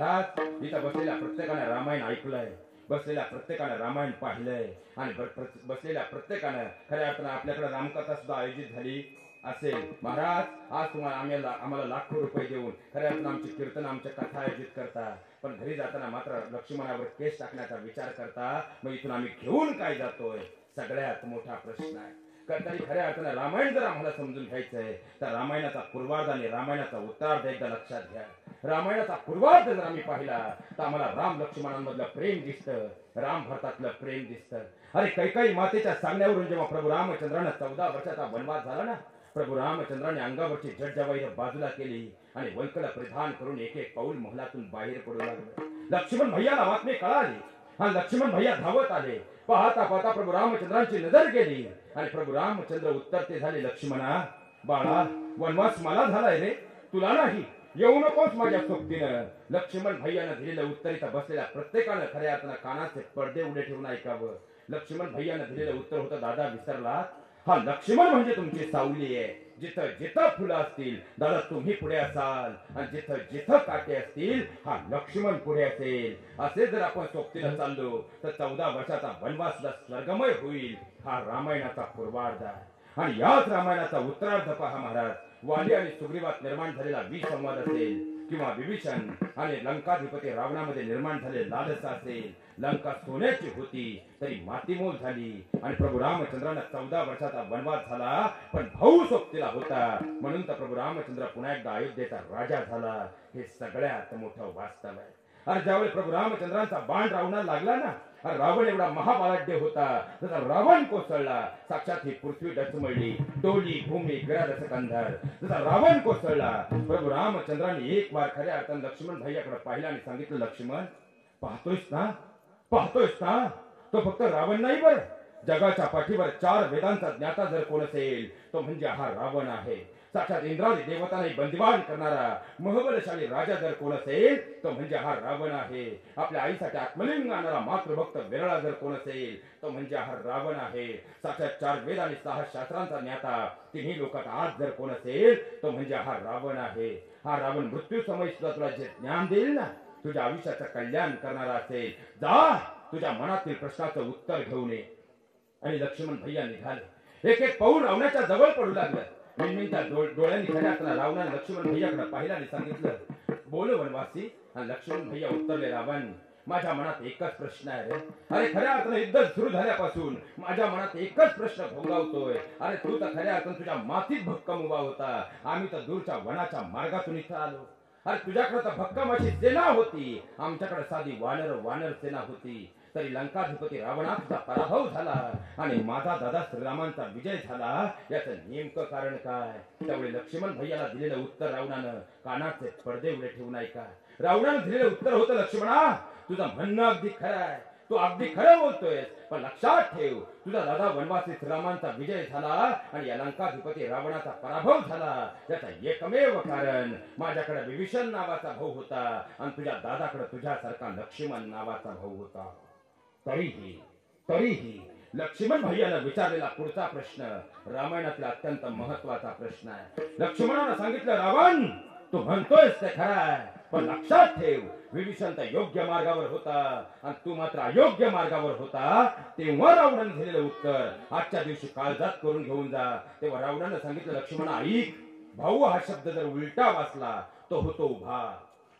महाराज इथं बसलेल्या प्रत्येकाने रामायण ऐकलंय, बसलेल्या प्रत्येकाने रामायण पाहिलंय आणि बसलेल्या प्रत्येकाने खऱ्या अर्थानं आपल्याकडे रामकथा सुद्धा आयोजित झाली असेल। महाराज आज तुम्हाला आम्हाला लाखो रुपये देऊन खऱ्या अर्थानं आमची कीर्तन आमच्या कथा आयोजित करता, पण घरी जाताना मात्र लक्ष्मणावर केस टाकण्याचा विचार करता। मग इथून आम्ही घेऊन काय जातोय, सगळ्यात मोठा प्रश्न आहे। तरी खऱ्या अर्थानं रामायण जर आम्हाला समजून घ्यायचंय तर रामायणाचा पूर्वार्ध आणि रामायणाचा उत्तरार्ध एकदा लक्षात घ्या। रामायणाचा पूर्वार्ध जर आम्ही पाहिला तर आम्हाला राम लक्ष्मणांमधलं प्रेम दिसतं, राम भरतातलं प्रेम दिसतं। अरे कैकेयी मातेच्या सांगण्यावरून जेव्हा प्रभू रामचंद्रांना 14 वर्षाचा वनवास झाला ना, प्रभू रामचंद्राने अंगावरची जडजवाई बाजूला केली आणि वल्कल परिधान करून एक एक पाऊल महलातून बाहेर पडू लागले। लक्ष्मण भैयाला बातमी कळाली आणि लक्ष्मण भैया धावत आले। पाहता पाहता प्रभू रामचंद्रांची नजर गेली आणि प्रभू रामचंद्र उत्तर ते झाले, लक्ष्मणा बाळा, वनवास मला झालाय रे, तुला नाही, येऊ नकोस माझ्या सोबतीनं। लक्ष्मण भैयानं दिलेलं उत्तर इथं बसलेल्या प्रत्येकानं खऱ्या अर्थानं कानाचे पडदे उडे ठेवून ऐकावं। लक्ष्मण भैयानं दिलेलं उत्तर होतं, दादा विसरला, हा लक्ष्मण म्हणजे तुमची सावली आहे। जिथं जिथं फुलं असतील दादा तुम्ही पुढे असाल आणि जिथं जिथं काटे असतील हा लक्ष्मण पुढे असेल। असे जर आपण सोबतीनं चाललो तर 14 वर्षाचा वनवास स्वर्गमय होईल। हा रामायणाचा पूर्वार्ध आहे आणि याच रामायणाचा उत्तरार्ध पहा महाराज। वाली आणि सुग्रीवात निर्माण झालेला विसंवाद असेल किंवा विभीषण आणि लंकाधिपती रावणामध्ये निर्माण झाले लालसा असेल। लंका सोन्याची होती तरी मातीमोल झाली आणि प्रभू रामचंद्रांना 14 वर्षाचा वनवास झाला, पण भाऊ सोबतीला होता म्हणून तर प्रभू रामचंद्र पुन्हा एकदा अयोध्येचा राजा झाला। हे सगळ्यात मोठं वास्तव आहे। अरे ज्यावेळी प्रभू रामचंद्रांचा बाण रावणाला लागला ना, रावण एवढा महाबलाढ्य होता, जसा रावण कोसळला साक्षात ही पृथ्वी डचमळली, डोली भूमी विराट कंधार। जसा रावण कोसळला प्रभू रामचंद्रांनी एक बार खऱ्या अर्थानं लक्ष्मण भैयाकडे पाहिलं आणि सांगितलं, लक्ष्मण पाहतोयस ना, पाहतोयस ना, तो फक्त रावण नाही बर, जगाच्या पाठीवर 4 वेदांचा ज्ञाता जर कोण असेल तो म्हणजे हा रावण आहे। साक्षात इंद्रादी देवतांना बंदिवान करणारा महबलशाली राजा जर कोण असेल तो म्हणजे हा रावण आहे। आपल्या आईसाठी आत्मलिंग आणणारा मातृभक्त विरळा जर कोण असेल तो म्हणजे हा रावण आहे। साक्षात 4 वेद आणि 6 शास्त्रांचा ज्ञाता तिन्ही लोकात आज जर कोण असेल तो म्हणजे हा रावण आहे। हा रावण मृत्यू समय सुद्धा तुला जे ज्ञान देईल ना, तुझ्या आयुष्याचं कल्याण करणारा असेल। जा तुझ्या मनातील प्रश्नाचं उत्तर घेऊन ये। आणि लक्ष्मण भैया निघाले, एक एक पाऊल रावणाच्या जवळ पडू लागलं। मिनमिनत्या डोळ्यांनी खऱ्या अर्थानं रावणाने लक्ष्मण भैयाकडे पाहिलं आणि सांगितलं, बोल वनवासी। आणि लक्ष्मण भैया उत्तरले, रावण माझ्या मनात एकच प्रश्न आहे रे। अरे खऱ्या अर्थानं युद्ध सुरू झाल्यापासून माझ्या मनात एकच प्रश्न भोगावतोय। अरे तू तर खऱ्या अर्थानं तुझ्या मातीत भक्कम उभा होता, आम्ही तर दूरच्या वनाच्या मार्गातून इथं आलो। अरे तुझ्याकडे तर भक्कम अशी सेना होती, आमच्याकडे साधी वानर सेना होती। तरी लंकाधिपती रावणाचा पराभव झाला आणि माझा दादा श्रीरामांचा विजय झाला, याचं नेमकं कारण काय? त्यावेळी लक्ष्मण भैयाला दिलेलं उत्तर रावणानं कानाचे पडदे उडे ठेवून ऐका। रावणानं दिलेलं उत्तर होतं, लक्ष्मणा तुझं म्हणणं अगदी खरं आहे, तू अगदी खरं बोलतोयस, पण लक्षात ठेव तुझा दादा वनवासी श्रीरामांचा विजय झाला आणि या लंकाधिपती रावणाचा पराभव झाला, याचा एकमेव कारण माझ्याकडे विभीषण नावाचा भाऊ होता आणि तुझ्या दादाकडे तुझ्यासारखा लक्ष्मण नावाचा भाऊ होता। तरीही लक्ष्मण भैयानं विचारलेला पुढचा प्रश्न रामायणातला अत्यंत महत्वाचा प्रश्न आहे। लक्ष्मणानं सांगितलं, रावण तू म्हणतोयस ते खरं आहे, पण लक्षात ठेव विभीषण तर योग्य मार्गावर होता आणि तू मात्र अयोग्य मार्गावर होता। तेव्हा रावणानं दिलेलं उत्तर आजच्या दिवशी काळजात करून घेऊन जा। तेव्हा रावणानं सांगितलं, लक्ष्मणा ऐक, भाऊ हा शब्द जर उलटा वाचला तो होतो उभा।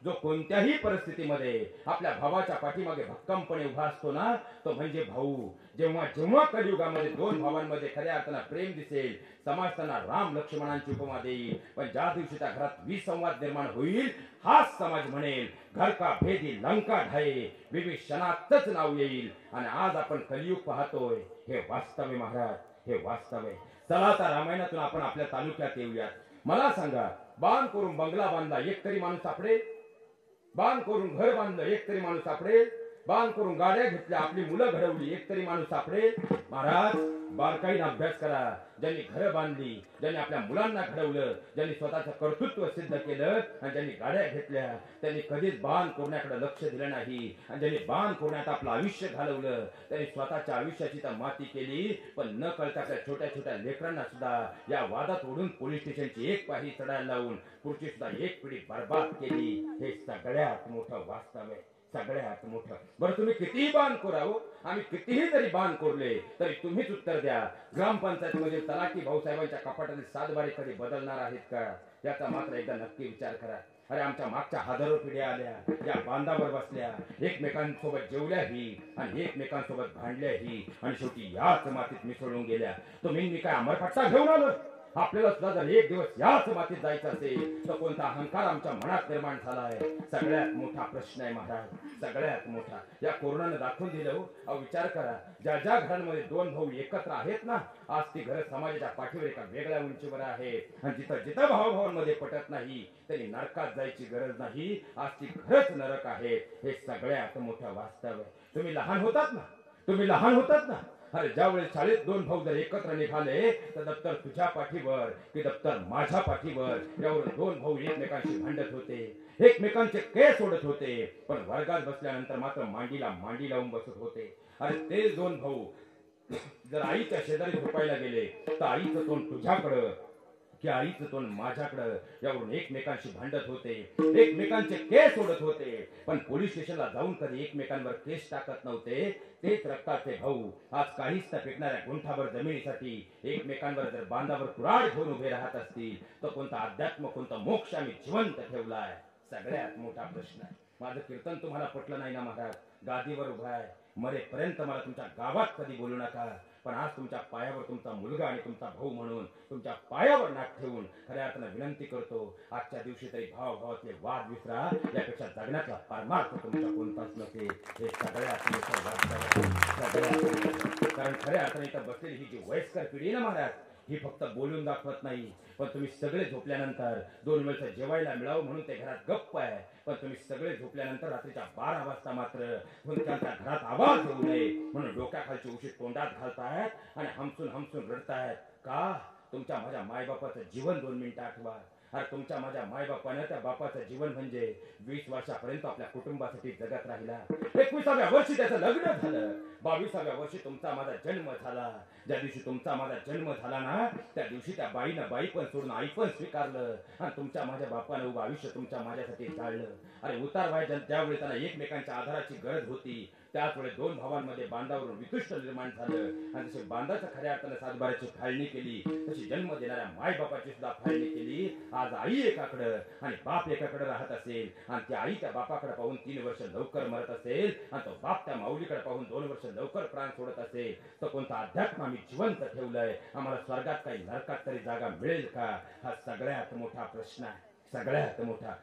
जो कोणत्याही परिस्थितीमध्ये आपल्या भावाच्या पाठीमागे भक्कमपणे उभा असतो ना, तो म्हणजे भाऊ। जेव्हा जेव्हा कलियुगामध्ये 2 भावांमध्ये खऱ्या अर्थानं प्रेम दिसेल, समाज त्यांना राम लक्ष्मणांची उपमा देईल, पण ज्या दिवशी त्या घरात विसंवाद निर्माण होईल हाच समाज म्हणेल, घर का भेदी लंका ढाये, विभीषणाचंच नाव येईल। आणि आज आपण कलियुग पाहतोय, हे वास्तव आहे महाराज, हे वास्तव आहे। चला आता रामायणातून आपण आपल्या तालुक्यात येऊयात। मला सांगा, बाण करून बंगला बांधला एक तरी माणूस सापडेल? बाण करून घर बांधलं एक तरी माणूस सापडेल? बांध करून गाड्या घेतल्या, आपली मुलं घडवली, एक तरी माणूस सापडेल? महाराज, बारकाईने अभ्यास करा. ज्यांनी घरं बांधली, ज्यांनी आपल्या मुलांना घडवलं, ज्यांनी स्वतःचं कर्तृत्व सिद्ध केलं आणि ज्यांनी गाड्या घेतल्या, त्यांनी कधीच बांध कोरण्याकडे लक्ष दिलं नाही. आणि ज्यांनी बांध कोरण्यात आपलं आयुष्य घालवलं, त्यांनी स्वतःच्या आयुष्याची तर माती केली, पण न कळता आपल्या छोट्या छोट्या लेकरांना सुद्धा या वादात ओढून पोलीस स्टेशनची एक पायरी चढायला लावून पुढची सुद्धा एक पिढी बर्बाद केली. हे सगळ्यात मोठं वास्तव आहे, सगळ्यात मोठं. बरं, तुम्ही कितीही बांध कोरावं, आम्ही कितीही जरी बांध कोरले तरी तुम्हीच उत्तर द्या. ग्रामपंचायत मध्ये तलाठी भाऊसाहेबांच्या कपाटातील सातबारे कधी बदलणार आहेत का? याचा मात्र एकदा नक्की विचार करा. अरे, आमच्या मागच्या हजारो पिढ्या आल्या, या बांधावर बसल्या, एकमेकांसोबत जेवल्याही आणि एकमेकांसोबत भांडल्याही आणि शेवटी याच मातीत मिसळून गेल्या. तुम्ही मी काय अमरपट्टा घेऊन आलो? आपल्याला सुद्धा जर एक दिवस याच मातीत जायचं असेल तर कोणता अहंकार आमच्या मनात निर्माण झालाय? सगळ्यात मोठा प्रश्न आहे महाराज, सगळ्यात मोठा. या कोरोनाने दाखवून दिलं हो. अहो, विचार करा, ज्या ज्या घरांमध्ये दोन भाऊ एकत्र आहेत ना, आज ती घरं समाजाच्या पाठीवर एका वेगळ्या उंचीवर आहे. आणि जिथं जिथं भावाभावांमध्ये पटत नाही त्यांनी नरकात जायची गरज नाही. आज ती खरंच नरक आहे. हे सगळ्यात मोठं वास्तव आहे. तुम्ही लहान होतात ना, तुम्ही लहान होतात ना, अरे ज्यावेळेस शाळेत दोन भाऊ जर एकत्र निघाले तर दप्तर तुझ्या पाठीवर की दप्तर माझ्या पाठीवर यावरून दोन भाऊ एकमेकांशी भांडत होते, एकमेकांचे केस सोडत होते. पण वर्गात बसल्यानंतर मात्र मांडीला मांडी लावून बसत होते. अरे ते दोन भाऊ जर आईच्या शेजारी झोपायला गेले तर आईचं तोंड तुझ्याकडं की आईचं तोंड माझ्याकडं यावरून एकमेकांशी भांडत होते, एकमेकांचे केस सोडत होते. पण पोलीस स्टेशनला जाऊन कधी एकमेकांवर केस टाकत नव्हते. तेच रक्ताचे भाऊ आज काहीच न पेटणाऱ्या गुंठाभर जमिनीसाठी एकमेकांवर जर बांधावर कुऱ्हाड घेऊन उभे राहत असतील तर कोणता अध्यात्म, कोणता मोक्ष आम्ही जिवंत ठेवलाय? सगळ्यात मोठा प्रश्न आहे. माझं कीर्तन तुम्हाला पटलं नाही ना महाराज? गादीवर उभा आहे, मरेपर्यंत मला तुमच्या गावात कधी बोलू नका. पण आज तुमच्या पायावर तुमचा मुलगा आणि तुमचा भाऊ म्हणून तुमच्या पायावर नाक ठेवून खऱ्या अर्थानं विनंती करतो, आजच्या दिवशी तरी भावाभावातले वाद विसरा. यापेक्षा जगण्याचा परमार्थ तुमच्या कोणताच नसे. हे सगळ्यात मोठं वास्तव आहे. कारण खऱ्या अर्थाने इथं बसलेली ही जी वयस्कर पिढी ना महाराज, ही फक्त बोलून दाखवत नाही. पण तुम्ही सगळे झोपल्यानंतर दोन वेळचं जेवायला मिळावं म्हणून ते घरात गप्प आहे. पण तुम्ही सगळे झोपल्यानंतर रात्रीच्या 12 वाजता मात्र तुमच्या घरात आवाज होऊ नये म्हणून डोक्याखालची उशी तोंडात घालतायत आणि हमसून हमसून रडतायत. का? तुमच्या माझ्या मायबापाचं जीवन 2 मिनिटं आठवा. अरे तुमच्या माझ्या मायबापानं त्या बापाचं जीवन म्हणजे 20 वर्षापर्यंत आपल्या कुटुंबासाठी जगत राहिला. 21व्या वर्षी त्याचं लग्न झालं, 22व्या वर्षी तुमचा माझा जन्म झाला. ज्या दिवशी तुमचा माझा जन्म झाला ना, त्या दिवशी त्या बाईनं बाई पण सोडून आई पण स्वीकारलं आणि तुमच्या माझ्या बापानं उभं आयुष्य तुमच्या माझ्यासाठी जाळलं. अरे उतार व्हायच्या ज्यावेळी त्यांना एकमेकांच्या आधाराची गरज होती त्याच वेळी दोन भावांमध्ये बांधावरून वितुष्ट निर्माण झालं. आणि जसे बांधाच्या खऱ्या अर्थानं सातबाऱ्याची फाळणी केली तशी जन्म देणाऱ्या माय बापाची सुद्धा फाळणी केली. आज आई एकाकडं आणि बाप एकाकडे राहत असेल आणि त्या आई त्या बापाकडे पाहून 3 वर्ष लवकर मरत असेल आणि तो बाप त्या माऊलीकडे पाहून 2 वर्ष लवकर प्राण सोडत असेल तर कोणता अध्यात्म आम्ही जिवंत ठेवलंय? आम्हाला स्वर्गात काही नरकात तरी जागा मिळेल का? हा सगळ्यात मोठा प्रश्न आहे, सगळ्यात मोठा.